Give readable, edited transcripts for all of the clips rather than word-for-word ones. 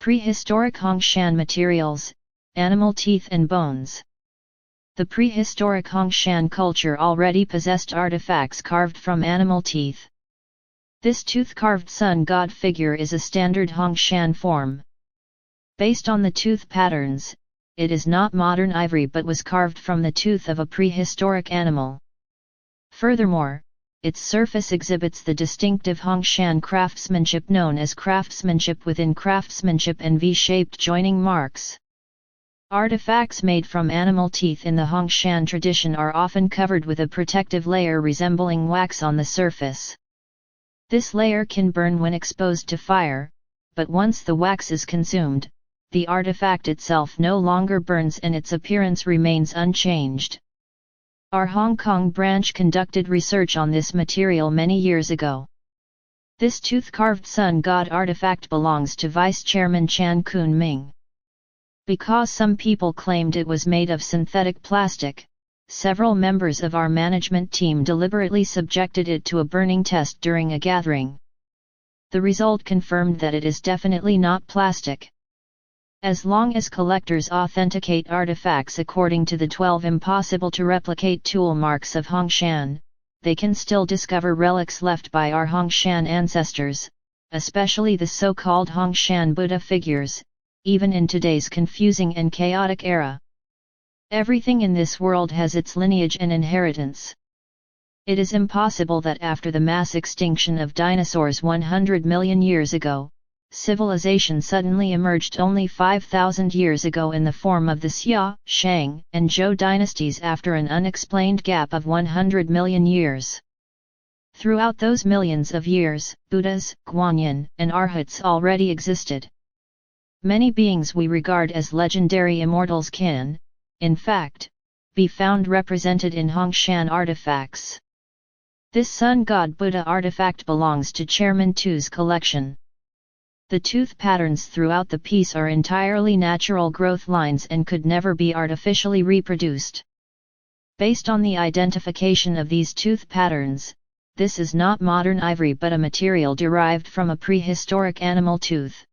Prehistoric Hongshan materials, animal teeth and bones. The prehistoric Hongshan culture already possessed artifacts carved from animal teeth. This tooth-carved sun god figure is a standard Hongshan form. Based on the tooth patterns, it is not modern ivory but was carved from the tooth of a prehistoric animal. Furthermore, its surface exhibits the distinctive Hongshan craftsmanship known as craftsmanship within craftsmanship and V-shaped joining marks. Artifacts made from animal teeth in the Hongshan tradition are often covered with a protective layer resembling wax on the surface. This layer can burn when exposed to fire, but once the wax is consumed, the artifact itself no longer burns and its appearance remains unchanged. Our Hong Kong branch conducted research on this material many years ago. This tooth-carved sun god artifact belongs to Vice Chairman Chan Kun Ming. Because some people claimed it was made of synthetic plastic, several members of our management team deliberately subjected it to a burning test during a gathering. The result confirmed that it is definitely not plastic. As long as collectors authenticate artifacts according to the 12 impossible to replicate tool marks of Hongshan, they can still discover relics left by our Hongshan ancestors, especially the so-called Hongshan Buddha figures, even in today's confusing and chaotic era. Everything in this world has its lineage and inheritance. It is impossible that after the mass extinction of dinosaurs 100 million years ago, civilization suddenly emerged only 5,000 years ago in the form of the Xia, Shang, and Zhou dynasties after an unexplained gap of 100 million years. Throughout those millions of years, Buddhas, Guanyin, and Arhats already existed. Many beings we regard as legendary immortals can, in fact, be found represented in Hongshan artifacts. This sun god Buddha artifact belongs to Chairman Tu's collection. The tooth patterns throughout the piece are entirely natural growth lines and could never be artificially reproduced. Based on the identification of these tooth patterns, this is not modern ivory but a material derived from a prehistoric animal tooth.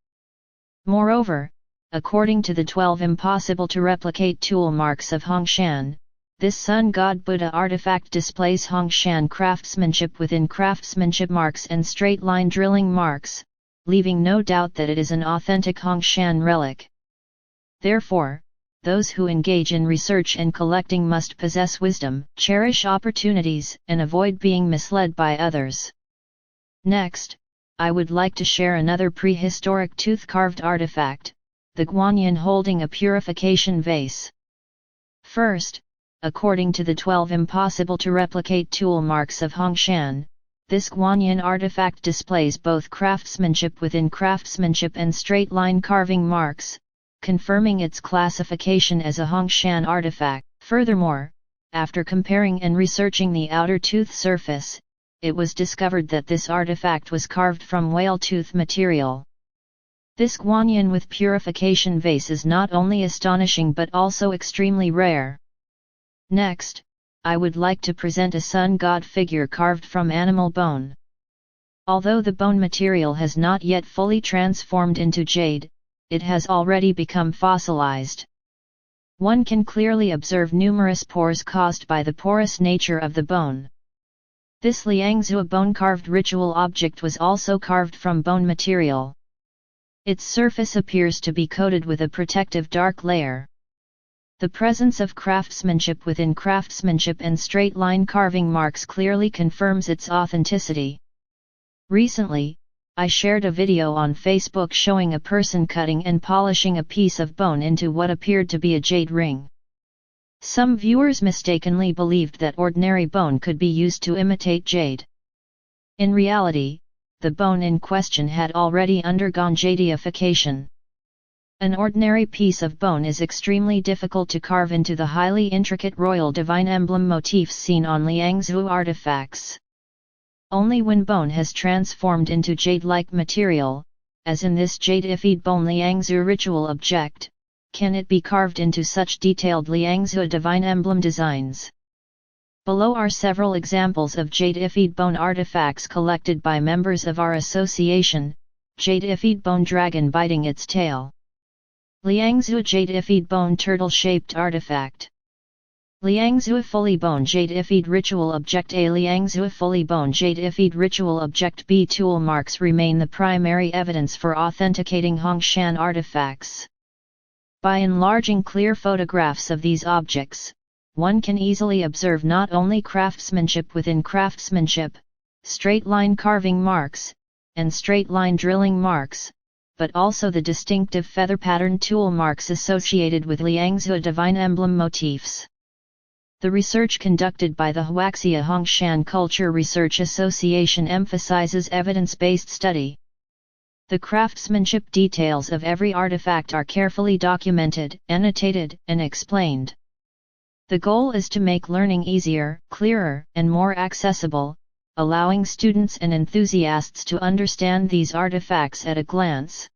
Moreover, according to the 12 impossible to replicate tool marks of Hongshan, this sun god Buddha artifact displays Hongshan craftsmanship within craftsmanship marks and straight line drilling marks, leaving no doubt that it is an authentic Hongshan relic. Therefore, those who engage in research and collecting must possess wisdom, cherish opportunities, and avoid being misled by others. Next, I would like to share another prehistoric tooth-carved artifact, the Guanyin holding a purification vase. First, according to the 12 impossible to replicate tool marks of Hongshan, this Guanyin artifact displays both craftsmanship within craftsmanship and straight-line carving marks, confirming its classification as a Hongshan artifact. Furthermore, after comparing and researching the outer tooth surface, it was discovered that this artifact was carved from whale tooth material. This Guanyin with purification vase is not only astonishing but also extremely rare. Next, I would like to present a sun god figure carved from animal bone. Although the bone material has not yet fully transformed into jade, it has already become fossilized. One can clearly observe numerous pores caused by the porous nature of the bone. This Liangzhou bone-carved ritual object was also carved from bone material. Its surface appears to be coated with a protective dark layer. The presence of craftsmanship within craftsmanship and straight-line carving marks clearly confirms its authenticity. Recently, I shared a video on Facebook showing a person cutting and polishing a piece of bone into what appeared to be a jade ring. Some viewers mistakenly believed that ordinary bone could be used to imitate jade. In reality, the bone in question had already undergone jadeification. An ordinary piece of bone is extremely difficult to carve into the highly intricate royal divine emblem motifs seen on Liangzhou artifacts. Only when bone has transformed into jade-like material, as in this jadeified bone Liangzhou ritual object, can it be carved into such detailed Liangzhou divine emblem designs. Below are several examples of jadeified bone artifacts collected by members of our association, jadeified bone dragon biting its tail. Liangzhu jadeified bone turtle-shaped artifact. Liangzhu fully bone jadeified ritual object. A Liangzhu fully bone jadeified ritual object. B tool marks remain the primary evidence for authenticating Hongshan artifacts. By enlarging clear photographs of these objects, one can easily observe not only craftsmanship within craftsmanship, straight line carving marks, and straight line drilling marks, but also the distinctive feather pattern tool marks associated with Liangzhu divine emblem motifs. The research conducted by the Huaxia Hongshan Culture Research Association emphasizes evidence-based study. The craftsmanship details of every artifact are carefully documented, annotated, and explained. The goal is to make learning easier, clearer, and more accessible, allowing students and enthusiasts to understand these artifacts at a glance.